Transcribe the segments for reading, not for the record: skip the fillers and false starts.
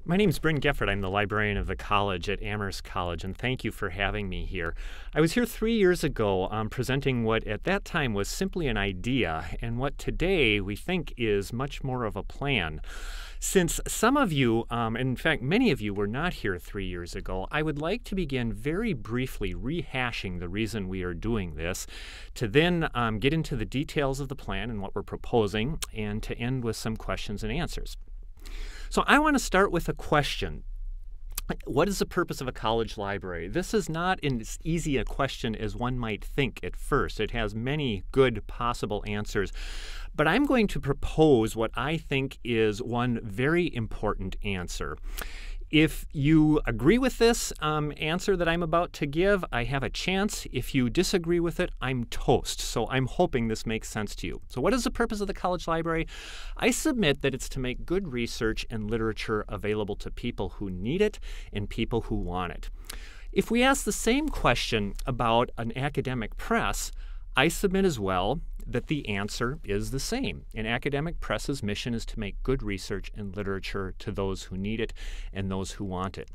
My name's Bryn Geffert. I'm the librarian of the college at Amherst College, and thank you for having me here. I was here 3 years ago presenting what at that time was simply an idea, and what today we think is much more of a plan. Since some of you, in fact many of you, were not here 3 years ago, I would like to begin very briefly rehashing the reason we are doing this, to then get into the details of the plan and what we're proposing, and to end with some questions and answers. So I want to start with a question. What is the purpose of a college library? This is not as easy a question as one might think at first. It has many good possible answers. But I'm going to propose what I think is one very important answer. If you agree with this answer that I'm about to give, I have a chance. If you disagree with it, I'm toast. So I'm hoping this makes sense to you. So what is the purpose of the college library? I submit that it's to make good research and literature available to people who need it and people who want it. If we ask the same question about an academic press, I submit as well that the answer is the same. An academic press's mission is to make good research and literature to those who need it and those who want it.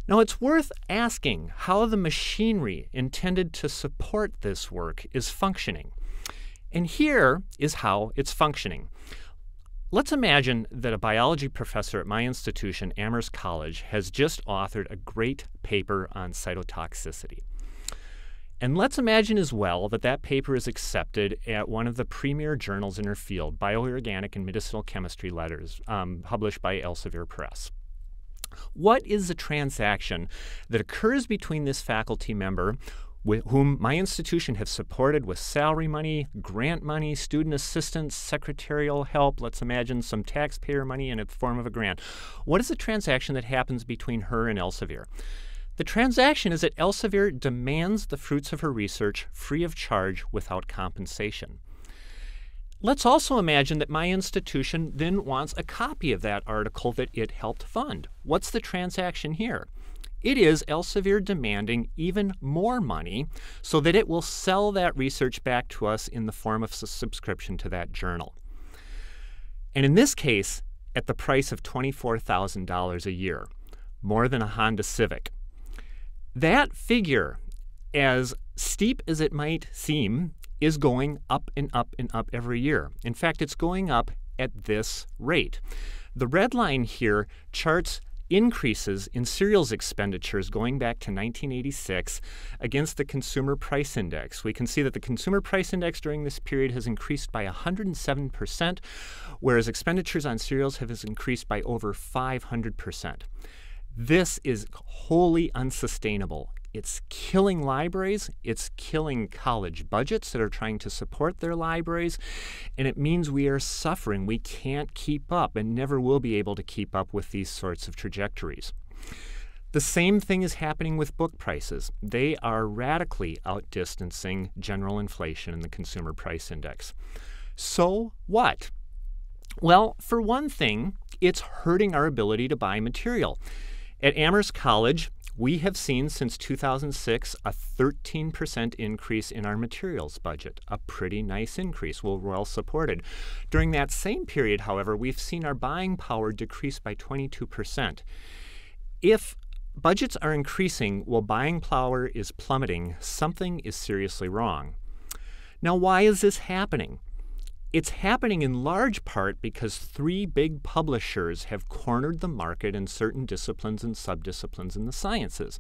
Now, it's worth asking how the machinery intended to support this work is functioning. And here is how it's functioning. Let's imagine that a biology professor at my institution, Amherst College, has just authored a great paper on cytotoxicity. And let's imagine as well that that paper is accepted at one of the premier journals in her field, Bioorganic and Medicinal Chemistry Letters, published by Elsevier Press. What is the transaction that occurs between this faculty member, with whom my institution has supported with salary money, grant money, student assistance, secretarial help, let's imagine some taxpayer money in the form of a grant? What is the transaction that happens between her and Elsevier? The transaction is that Elsevier demands the fruits of her research free of charge without compensation. Let's also imagine that my institution then wants a copy of that article that it helped fund. What's the transaction here? It is Elsevier demanding even more money so that it will sell that research back to us in the form of a subscription to that journal. And in this case, at the price of $24,000 a year, more than a Honda Civic. That figure, as steep as it might seem, is going up and up and up every year. In fact, it's going up at this rate. The red line here charts increases in cereals expenditures going back to 1986 against the Consumer Price Index. We can see that the Consumer Price Index during this period has increased by 107%, whereas expenditures on cereals have increased by over 500%. This is wholly unsustainable. It's killing libraries, it's killing college budgets that are trying to support their libraries, and it means we are suffering. We can't keep up and never will be able to keep up with these sorts of trajectories. The same thing is happening with book prices. They are radically outdistancing general inflation in the Consumer Price Index. So what? Well, for one thing, it's hurting our ability to buy material. At Amherst College, we have seen since 2006 a 13% increase in our materials budget, a pretty nice increase, well supported. During that same period, however, we've seen our buying power decrease by 22%. If budgets are increasing while buying power is plummeting, something is seriously wrong. Now, why is this happening? It's happening in large part because three big publishers have cornered the market in certain disciplines and subdisciplines in the sciences.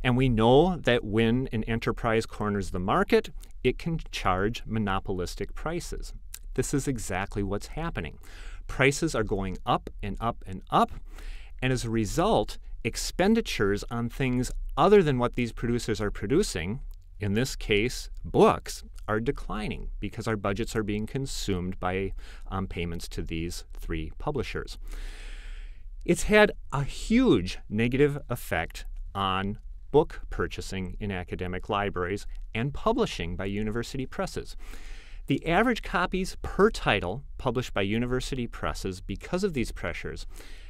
And we know that when an enterprise corners the market, it can charge monopolistic prices. This is exactly what's happening. Prices are going up and up and up, and as a result, expenditures on things other than what these producers are producing, in this case, books, are declining because our budgets are being consumed by payments to these three publishers. It's had a huge negative effect on book purchasing in academic libraries and publishing by university presses. The average copies per title published by university presses, because of these pressures,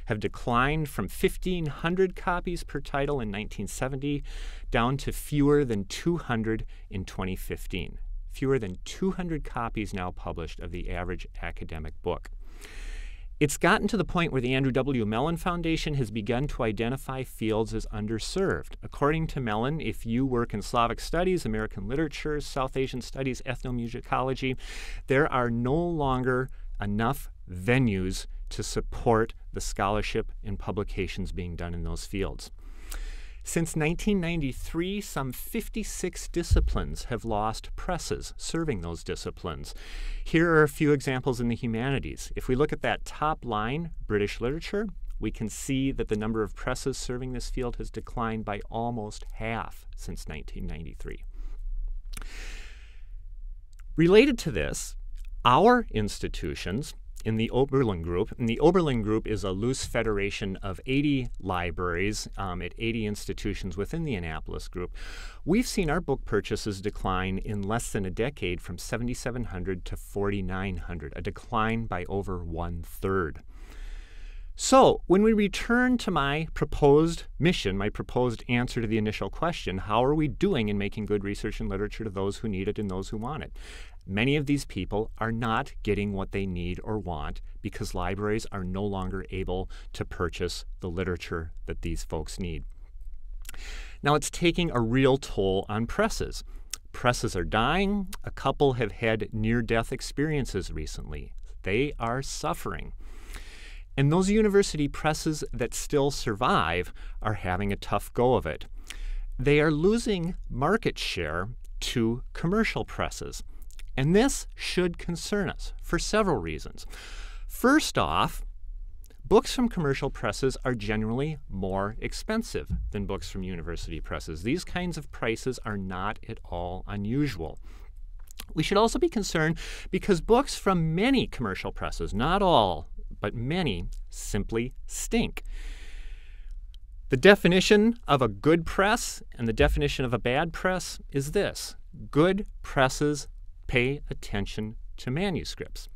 have declined from 1,500 copies per title in 1970 down to fewer than 200 in 2015. Fewer than 200 copies now published of the average academic book. It's gotten to the point where the Andrew W. Mellon Foundation has begun to identify fields as underserved. According to Mellon, if you work in Slavic studies, American literature, South Asian studies, ethnomusicology, there are no longer enough venues to support the scholarship and publications being done in those fields. Since 1993, some 56 disciplines have lost presses serving those disciplines. Here are a few examples in the humanities. If we look at that top line, British literature, we can see that the number of presses serving this field has declined by almost half since 1993. Related to this, our institutions in the Oberlin Group, and the Oberlin Group is a loose federation of 80 libraries at 80 institutions within the Annapolis Group, we've seen our book purchases decline in less than a decade from 7,700 to 4,900, a decline by over 1/3. So when we return to my proposed mission, my proposed answer to the initial question, how are we doing in making good research and literature to those who need it and those who want it? Many of these people are not getting what they need or want because libraries are no longer able to purchase the literature that these folks need. Now, it's taking a real toll on presses. Presses are dying. A couple have had near-death experiences recently. They are suffering. And those university presses that still survive are having a tough go of it. They are losing market share to commercial presses. And this should concern us for several reasons. First off, books from commercial presses are generally more expensive than books from university presses. These kinds of prices are not at all unusual. We should also be concerned because books from many commercial presses, not all, but many, simply stink. The definition of a good press and the definition of a bad press is this: good presses pay attention to manuscripts.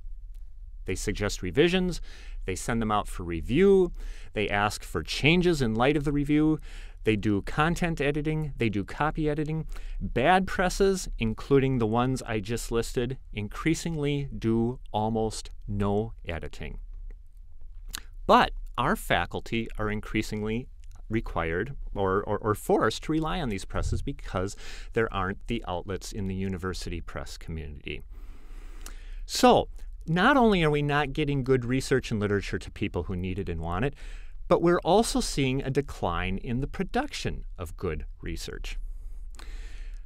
They suggest revisions, they send them out for review, they ask for changes in light of the review, they do content editing, they do copy editing. Bad presses, including the ones I just listed, increasingly do almost no editing. But our faculty are increasingly required or forced to rely on these presses because there aren't the outlets in the university press community. So not only are we not getting good research and literature to people who need it and want it, but we're also seeing a decline in the production of good research.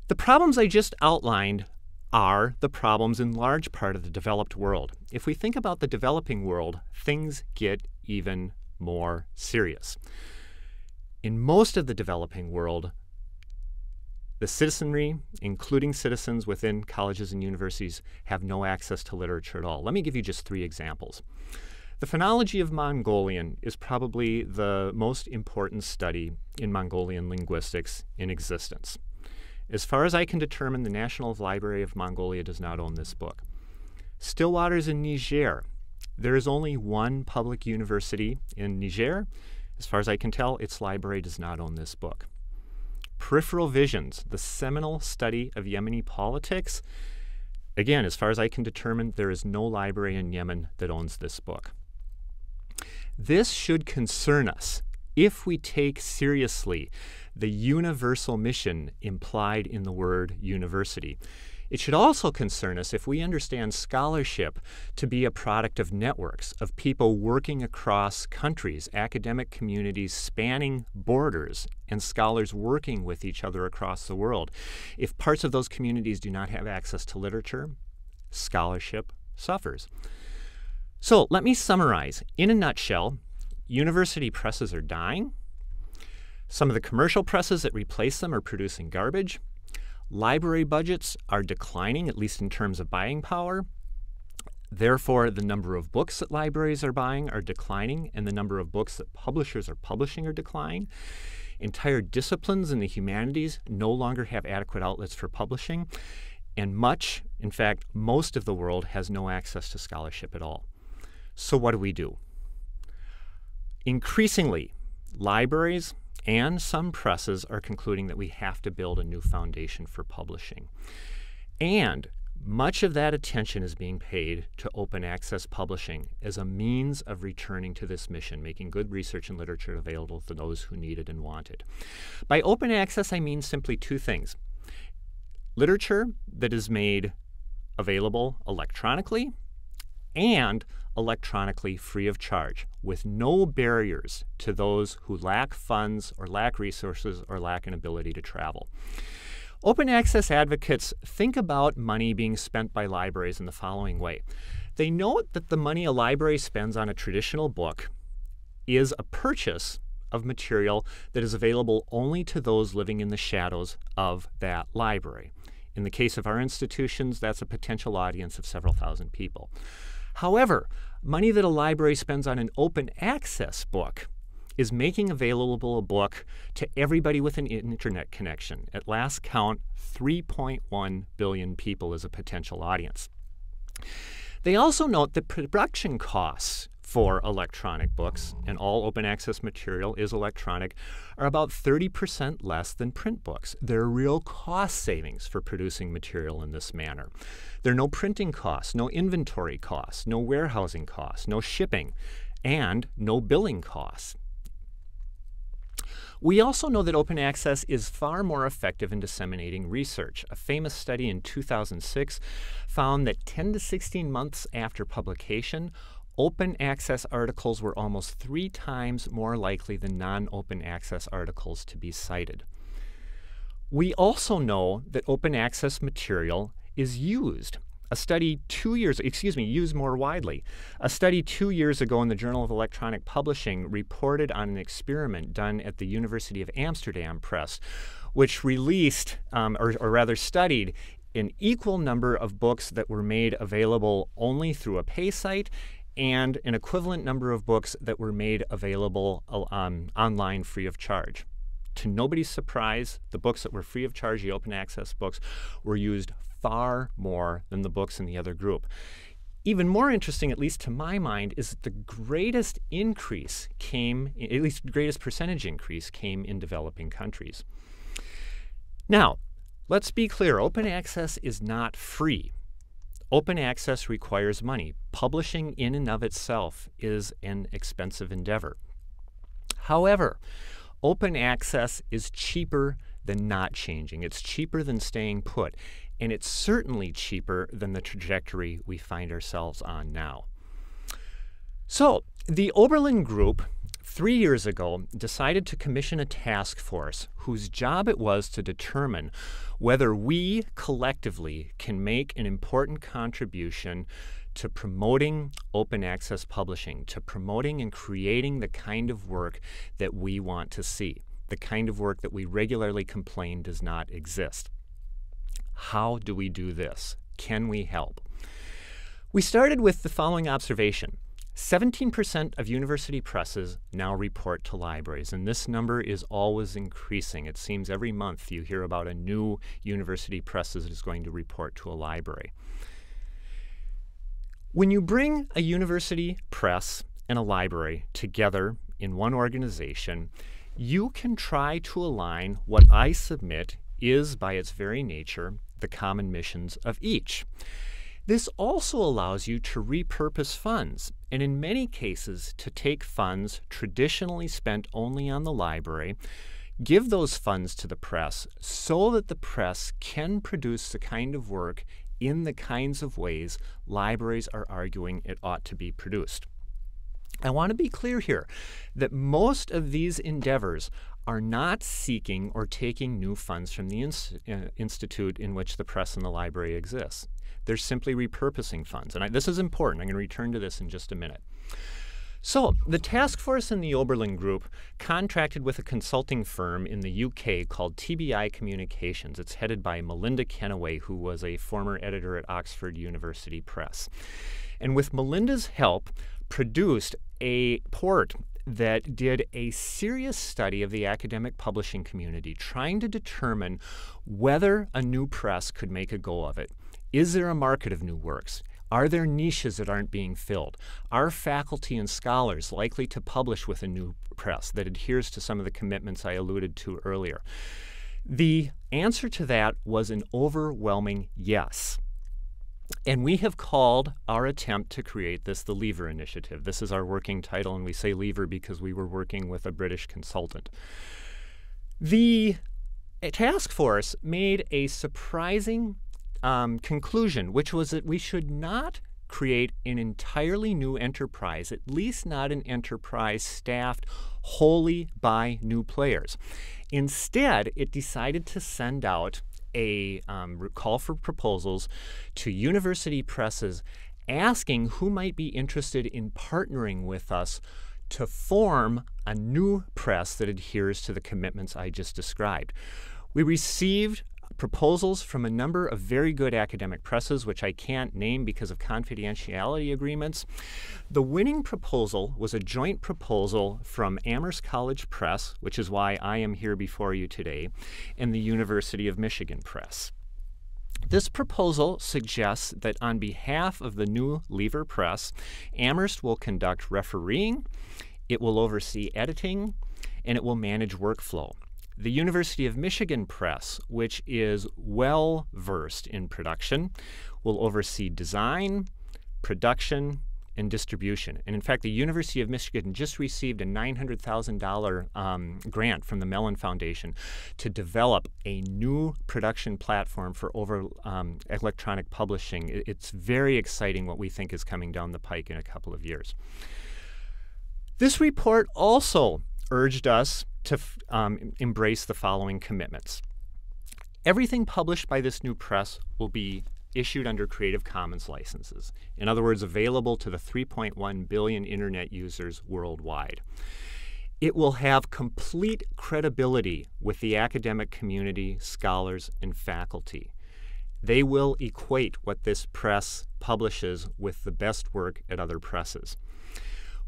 The problems I just outlined are the problems in large part of the developed world. If we think about the developing world, things get even more serious. In most of the developing world, the citizenry, including citizens within colleges and universities, have no access to literature at all. Let me give you just 3 examples. The phonology of Mongolian is probably the most important study in Mongolian linguistics in existence. As far as I can determine, the National Library of Mongolia does not own this book. Stillwaters in Niger. There is only one public university in Niger. As far as I can tell, its library does not own this book. Peripheral Visions, the seminal study of Yemeni politics. Again, as far as I can determine, there is no library in Yemen that owns this book. This should concern us if we take seriously the universal mission implied in the word university. It should also concern us if we understand scholarship to be a product of networks, of people working across countries, academic communities spanning borders, and scholars working with each other across the world. If parts of those communities do not have access to literature, scholarship suffers. So let me summarize. In a nutshell, university presses are dying. Some of the commercial presses that replace them are producing garbage. Library budgets are declining, at least in terms of buying power. Therefore, the number of books that libraries are buying are declining, and the number of books that publishers are publishing are declining. Entire disciplines in the humanities no longer have adequate outlets for publishing, and much, in fact, most of the world has no access to scholarship at all. So what do? Increasingly, libraries and some presses are concluding that we have to build a new foundation for publishing. And Much of that attention is being paid to open access publishing as a means of returning to this mission, making good research and literature available to those who need it and want it. By open access, I mean simply two things. Literature that is made available electronically and electronically free of charge, with no barriers to those who lack funds or lack resources or lack an ability to travel. Open access advocates think about money being spent by libraries in the following way. They note that the money a library spends on a traditional book is a purchase of material that is available only to those living in the shadows of that library. In the case of our institutions, that's a potential audience of several thousand people. However, money that a library spends on an open access book is making available a book to everybody with an internet connection. At last count, 3.1 billion people is a potential audience. They also note that production costs for electronic books, and all open access material is electronic, are about 30% less than print books. There are real cost savings for producing material in this manner. There are no printing costs, no inventory costs, no warehousing costs, no shipping, and no billing costs. We also know that open access is far more effective in disseminating research. A famous study in 2006 found that 10 to 16 months after publication, open access articles were almost 3 times more likely than non-open access articles to be cited. We also know that open access material is used. Used more widely. A study 2 years ago in the Journal of Electronic Publishing reported on an experiment done at the University of Amsterdam Press, which released, or rather studied, an equal number of books that were made available only through a pay site and an equivalent number of books that were made available online free of charge. To nobody's surprise, the books that were free of charge, the open access books, were used far more than the books in the other group. Even more interesting, at least to my mind, is that the greatest increase came, at least the greatest percentage increase, came in developing countries. Now, let's be clear, open access is not free. Open access requires money. Publishing in and of itself is an expensive endeavor. However, open access is cheaper than not changing. It's cheaper than staying put. And it's certainly cheaper than the trajectory we find ourselves on now. So, the Oberlin Group, 3 years ago, decided to commission a task force whose job it was to determine whether we collectively can make an important contribution to promoting open access publishing, to promoting and creating the kind of work that we want to see, the kind of work that we regularly complain does not exist. How do we do this? Can we help? We started with the following observation. 17% of university presses now report to libraries, and this number is always increasing. It seems every month you hear about a new university press that is going to report to a library. When you bring a university press and a library together in one organization, you can try to align what I submit is, by its very nature, the common missions of each. This also allows you to repurpose funds, and in many cases to take funds traditionally spent only on the library, give those funds to the press so that the press can produce the kind of work in the kinds of ways libraries are arguing it ought to be produced. I want to be clear here that most of these endeavors are not seeking or taking new funds from the institute in which the press and the library exists. They're simply repurposing funds. And this is important. I'm going to return to this in just a minute. So the task force in the Oberlin Group contracted with a consulting firm in the UK called TBI Communications. It's headed by Melinda Kennaway, who was a former editor at Oxford University Press. And with Melinda's help, produced a report that did a serious study of the academic publishing community, trying to determine whether a new press could make a go of it. Is there a market of new works? Are there niches that aren't being filled? Are faculty and scholars likely to publish with a new press that adheres to some of the commitments I alluded to earlier? The answer to that was an overwhelming yes. And we have called our attempt to create this the Lever Initiative. This is our working title, and we say Lever because we were working with a British consultant. The task force made a surprising conclusion, which was that we should not create an entirely new enterprise, at least not an enterprise staffed wholly by new players. Instead, it decided to send out a call for proposals to university presses asking who might be interested in partnering with us to form a new press that adheres to the commitments I just described. We received proposals from a number of very good academic presses, which I can't name because of confidentiality agreements. The winning proposal was a joint proposal from Amherst College Press, which is why I am here before you today, and the University of Michigan Press. This proposal suggests that on behalf of the new Lever Press, Amherst will conduct refereeing, it will oversee editing, and it will manage workflow. The University of Michigan Press, which is well versed in production, will oversee design, production, and distribution. And in fact, the University of Michigan just received a $900,000 grant from the Mellon Foundation to develop a new production platform for electronic publishing. It's very exciting what we think is coming down the pike in a couple of years. This report also urged us to embrace the following commitments. Everything published by this new press will be issued under Creative Commons licenses. In other words, available to the 3.1 billion internet users worldwide. It will have complete credibility with the academic community, scholars, and faculty. They will equate what this press publishes with the best work at other presses.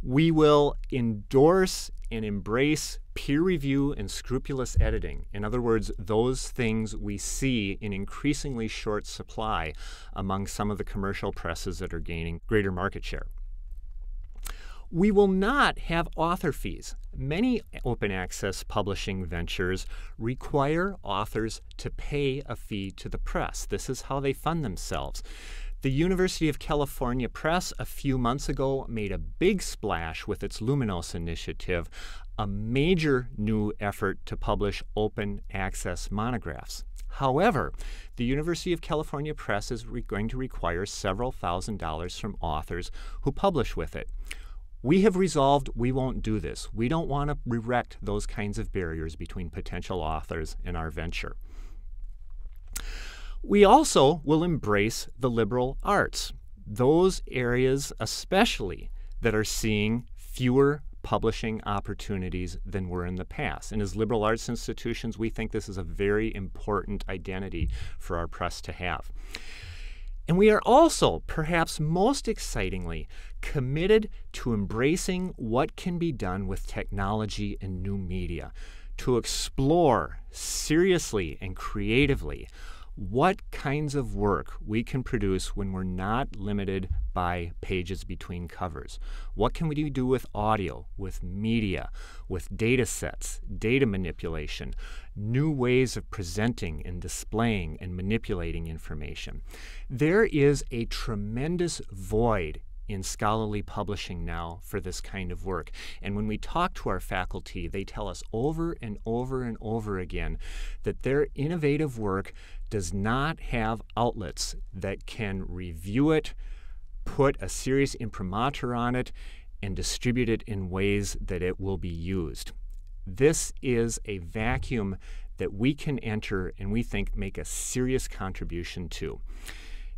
We will endorse and embrace peer review and scrupulous editing. In other words, those things we see in increasingly short supply among some of the commercial presses that are gaining greater market share. We will not have author fees. Many open access publishing ventures require authors to pay a fee to the press. This is how they fund themselves. The University of California Press a few months ago made a big splash with its Luminos initiative, a major new effort to publish open access monographs. However, the University of California Press is going to require several $1,000s from authors who publish with it. We have resolved we won't do this. We don't want to erect those kinds of barriers between potential authors and our venture. We also will embrace the liberal arts, those areas especially that are seeing fewer publishing opportunities than were in the past. And as liberal arts institutions, we think this is a very important identity for our press to have. And we are also, perhaps most excitingly, committed to embracing what can be done with technology and new media, to explore seriously and creatively what kinds of work we can produce when we're not limited by pages between covers. What can we do with audio, with media, with data sets, data manipulation, new ways of presenting and displaying and manipulating information. There is a tremendous void in scholarly publishing now for this kind of work. And when we talk to our faculty, they tell us over and over and over again that their innovative work does not have outlets that can review it, put a serious imprimatur on it, and distribute it in ways that it will be used. This is a vacuum that we can enter and we think make a serious contribution to.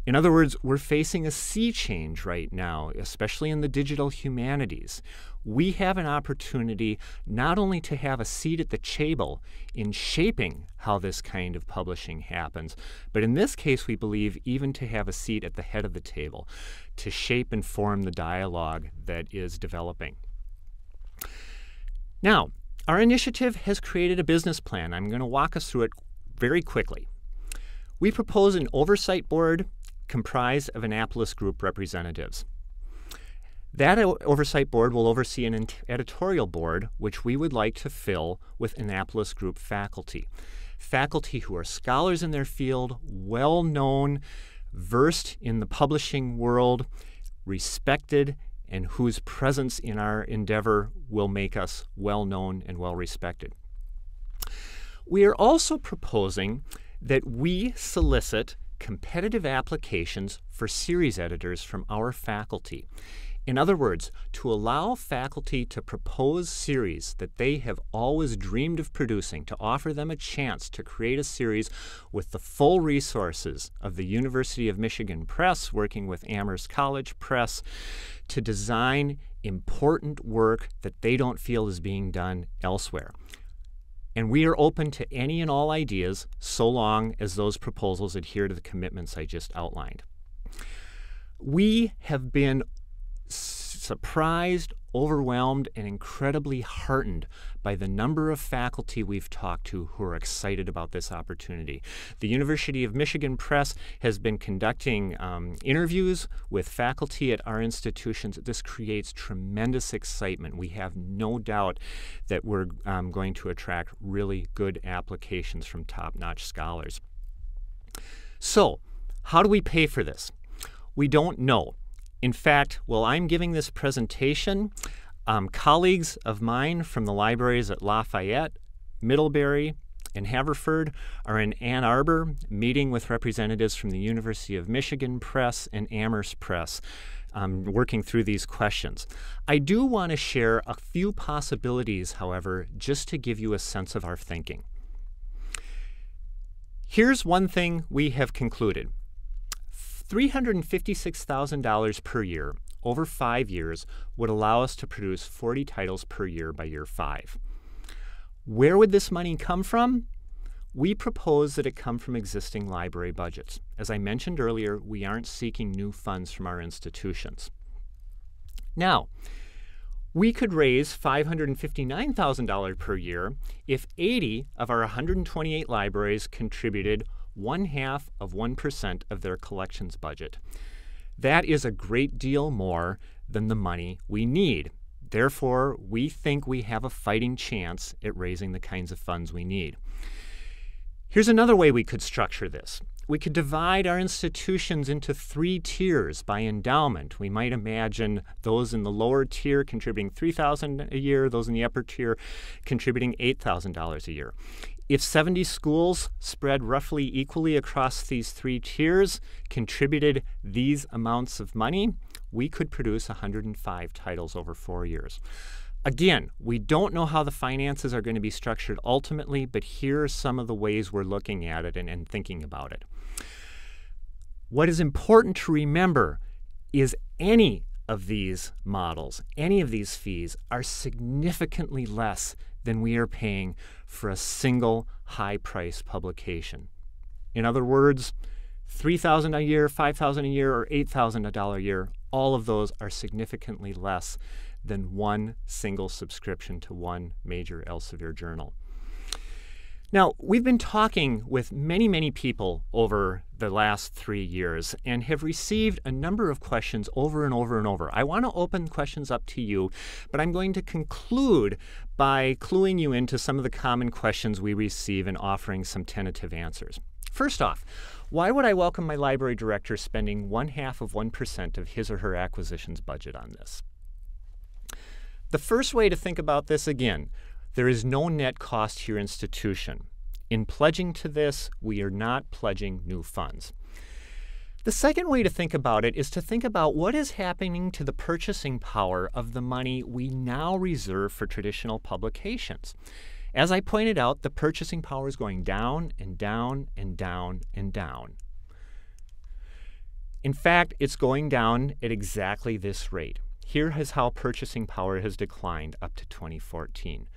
In other words, we're facing a sea change right now, especially in the digital humanities. We have an opportunity not only to have a seat at the table in shaping how this kind of publishing happens, but in this case, we believe even to have a seat at the head of the table, to shape and form the dialogue that is developing. Now, our initiative has created a business plan. I'm going to walk us through it very quickly. We propose an oversight board comprised of Annapolis group representatives. That oversight board will oversee an editorial board, which we would like to fill with Annapolis group faculty. Faculty who are scholars in their field, well-known, versed in the publishing world, respected, and whose presence in our endeavor will make us well known and well respected. We are also proposing that we solicit competitive applications for series editors from our faculty. In other words, to allow faculty to propose series that they have always dreamed of producing, to offer them a chance to create a series with the full resources of the University of Michigan Press, working with Amherst College Press, to design important work that they don't feel is being done elsewhere. And we are open to any and all ideas so long as those proposals adhere to the commitments I just outlined. We have been surprised, overwhelmed, and incredibly heartened by the number of faculty we've talked to who are excited about this opportunity. The University of Michigan Press has been conducting interviews with faculty at our institutions. This creates tremendous excitement. We have no doubt that we're going to attract really good applications from top-notch scholars. So, how do we pay for this? We don't know. In fact, while I'm giving this presentation, colleagues of mine from the libraries at Lafayette, Middlebury, and Haverford are in Ann Arbor meeting with representatives from the University of Michigan Press and Amherst Press, working through these questions. I do want to share a few possibilities, however, just to give you a sense of our thinking. Here's one thing we have concluded. $356,000 per year over 5 years would allow us to produce 40 titles per year by year 5. Where would this money come from? We propose that it come from existing library budgets. As I mentioned earlier, we aren't seeking new funds from our institutions. Now, we could raise $559,000 per year if 80 of our 128 libraries contributed 0.5% of their collections budget. That is a great deal more than the money we need. Therefore, we think we have a fighting chance at raising the kinds of funds we need. Here's another way we could structure this. We could divide our institutions into 3 tiers by endowment. We might imagine those in the lower tier contributing $3,000 a year, those in the upper tier contributing $8,000 a year. If 70 schools spread roughly equally across these 3 tiers contributed these amounts of money, we could produce 105 titles over 4 years. Again, we don't know how the finances are going to be structured ultimately, but here are some of the ways we're looking at it and thinking about it. What is important to remember is any of these models, any of these fees are significantly less than we are paying for a single high-price publication. In other words, $3,000 a year, $5,000 a year, or $8,000 a year, all of those are significantly less than one single subscription to one major Elsevier journal. Now, we've been talking with many people over the last 3 years and have received a number of questions over and over and over. I want to open questions up to you, but I'm going to conclude by cluing you into some of the common questions we receive and offering some tentative answers. First off, why would I welcome my library director spending 0.5% of his or her acquisitions budget on this? The first way to think about this, again, there is no net cost to your institution. In pledging to this, we are not pledging new funds. The second way to think about it is to think about what is happening to the purchasing power of the money we now reserve for traditional publications. As I pointed out, the purchasing power is going down and down and down and down. In fact, it's going down at exactly this rate. Here is how purchasing power has declined up to 2014.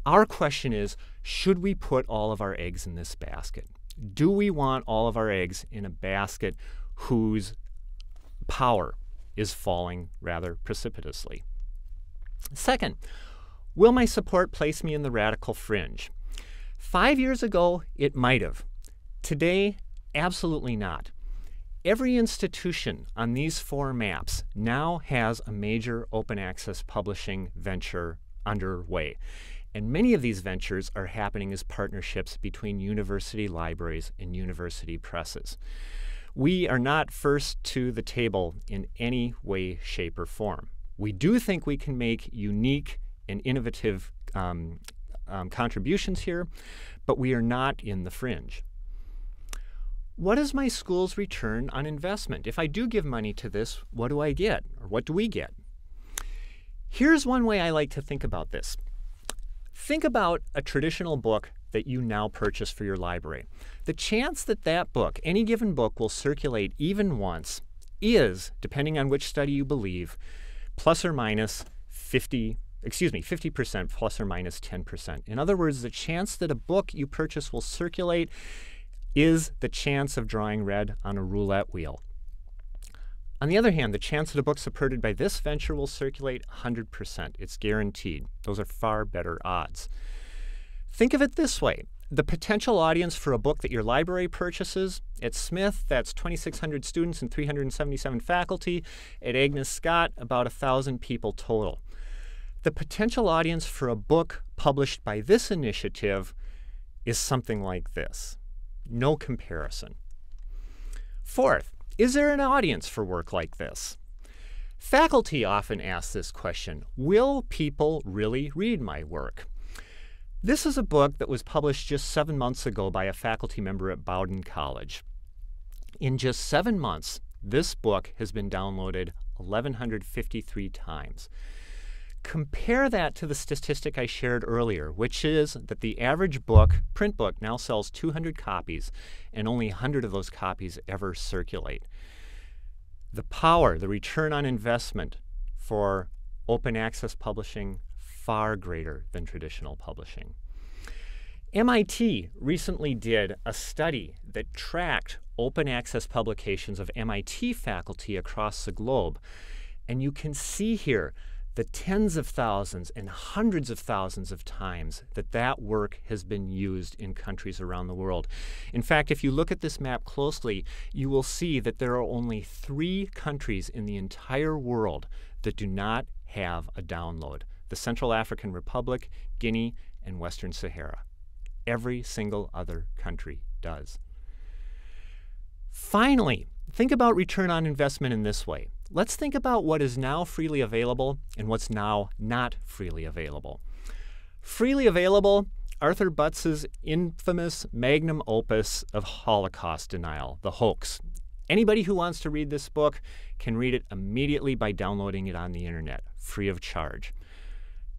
Our question is, should we put all of our eggs in this basket? Do we want all of our eggs in a basket whose power is falling rather precipitously? Second, will my support place me in the radical fringe? 5 years ago, it might have. Today, absolutely not. Every institution on these 4 maps now has a major open access publishing venture underway. And many of these ventures are happening as partnerships between university libraries and university presses. We are not first to the table in any way, shape, or form. We do think we can make unique and innovative contributions here, but we are not in the fringe. What is my school's return on investment? If I do give money to this, what do I get? Or what do we get? Here's one way I like to think about this. Think about a traditional book that you now purchase for your library. The chance that that book, any given book, will circulate even once is, depending on which study you believe, plus or minus 50% plus or minus 10%. In other words, the chance that a book you purchase will circulate is the chance of drawing red on a roulette wheel. On the other hand, the chance that a book supported by this venture will circulate 100%. It's guaranteed. Those are far better odds. Think of it this way. The potential audience for a book that your library purchases, at Smith, that's 2,600 students and 377 faculty. At Agnes Scott, about 1,000 people total. The potential audience for a book published by this initiative is something like this. No comparison. Fourth, is there an audience for work like this? Faculty often ask this question, will people really read my work? This is a book that was published just 7 months ago by a faculty member at Bowdoin College. In just 7 months, this book has been downloaded 1,153 times. Compare that to the statistic I shared earlier, which is that the average book, print book, now sells 200 copies, and only 100 of those copies ever circulate. The power, the return on investment for open access publishing, far greater than traditional publishing. MIT recently did a study that tracked open access publications of MIT faculty across the globe, and you can see here the tens of thousands and hundreds of thousands of times that that work has been used in countries around the world. In fact, if you look at this map closely, you will see that there are only 3 countries in the entire world that do not have a download: the Central African Republic, Guinea, and Western Sahara. Every single other country does. Finally, think about return on investment in this way. Let's think about what is now freely available and what's now not freely available. Freely available, Arthur Butz's infamous magnum opus of Holocaust denial, The Hoax. Anybody who wants to read this book can read it immediately by downloading it on the internet, free of charge.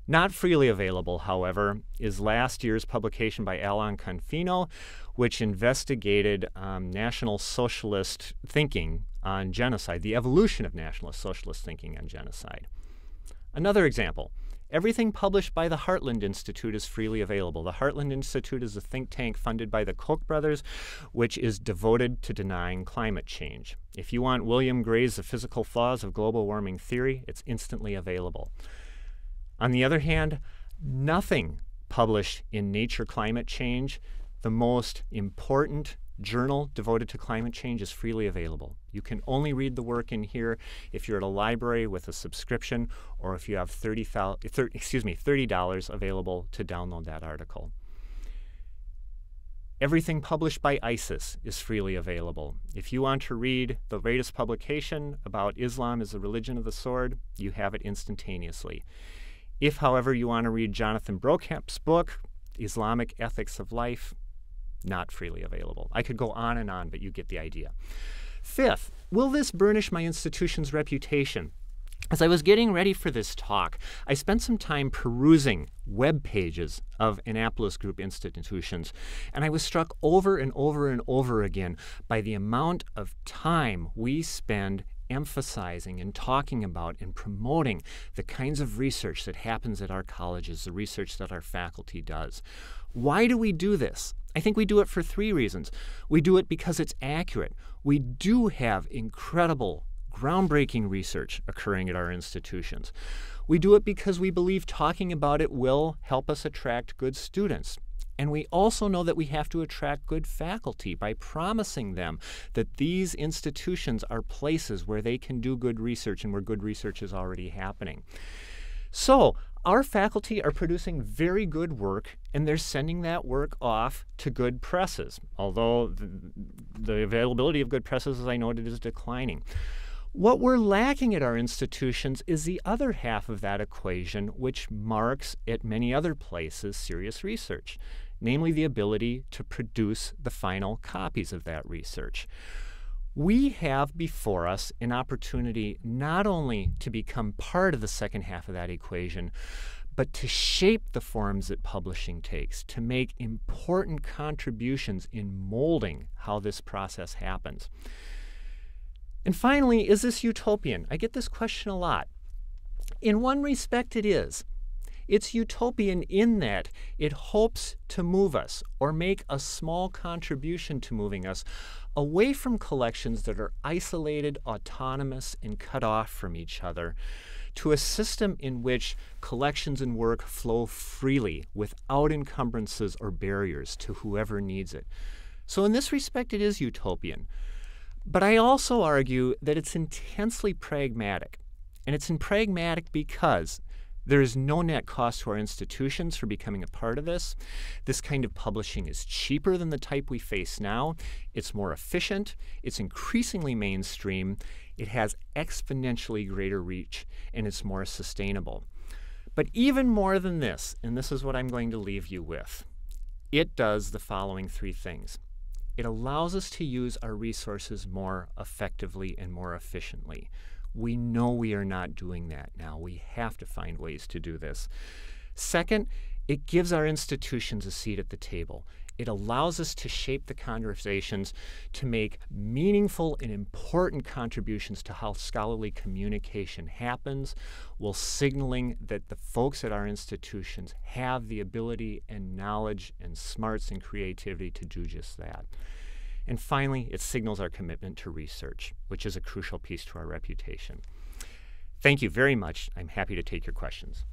Not freely available, however, is last year's publication by Alan Confino, which investigated National Socialist thinking on genocide, the evolution of National Socialist thinking on genocide. Another example, everything published by the Heartland Institute is freely available. The Heartland Institute is a think tank funded by the Koch brothers, which is devoted to denying climate change. If you want William Gray's The Physical Flaws of Global Warming Theory, it's instantly available. On the other hand, nothing published in Nature Climate Change, the most important journal devoted to climate change, is freely available. You can only read the work in here if you're at a library with a subscription or if you have $30 available to download that article. Everything published by ISIS is freely available. If you want to read the latest publication about Islam as the religion of the sword, you have it instantaneously. If, however, you want to read Jonathan Brokamp's book, Islamic Ethics of Life, not freely available. I could go on, but you get the idea. Fifth, will this burnish my institution's reputation? As I was getting ready for this talk, I spent some time perusing web pages of Annapolis Group institutions, and I was struck over and over and over again by the amount of time we spend emphasizing and talking about and promoting the kinds of research that happens at our colleges, the research that our faculty does. Why do we do this? I think we do it for 3 reasons. We do it because it's accurate. We do have incredible, groundbreaking research occurring at our institutions. We do it because we believe talking about it will help us attract good students. And we also know that we have to attract good faculty by promising them that these institutions are places where they can do good research and where good research is already happening. So Our faculty are producing very good work, and they're sending that work off to good presses, although the availability of good presses, as I noted, is declining. What we're lacking at our institutions is the other half of that equation, which marks, at many other places, serious research, namely the ability to produce the final copies of that research. We have before us an opportunity not only to become part of the second half of that equation, but to shape the forms that publishing takes, to make important contributions in molding how this process happens. And finally, is this utopian? I get this question a lot. In one respect, it is. It's utopian in that it hopes to move us or make a small contribution to moving us away from collections that are isolated, autonomous, and cut off from each other to a system in which collections and work flow freely without encumbrances or barriers to whoever needs it. So in this respect, it is utopian. But I also argue that it's intensely pragmatic. And it's pragmatic because there is no net cost to our institutions for becoming a part of this. This kind of publishing is cheaper than the type we face now. It's more efficient. It's increasingly mainstream. It has exponentially greater reach, and it's more sustainable. But even more than this, and this is what I'm going to leave you with, it does the following three things. It allows us to use our resources more effectively and more efficiently. We know we are not doing that now. We have to find ways to do this. Second, it gives our institutions a seat at the table. It allows us to shape the conversations to make meaningful and important contributions to how scholarly communication happens, while signaling that the folks at our institutions have the ability and knowledge and smarts and creativity to do just that. And finally, it signals our commitment to research, which is a crucial piece to our reputation. Thank you very much. I'm happy to take your questions.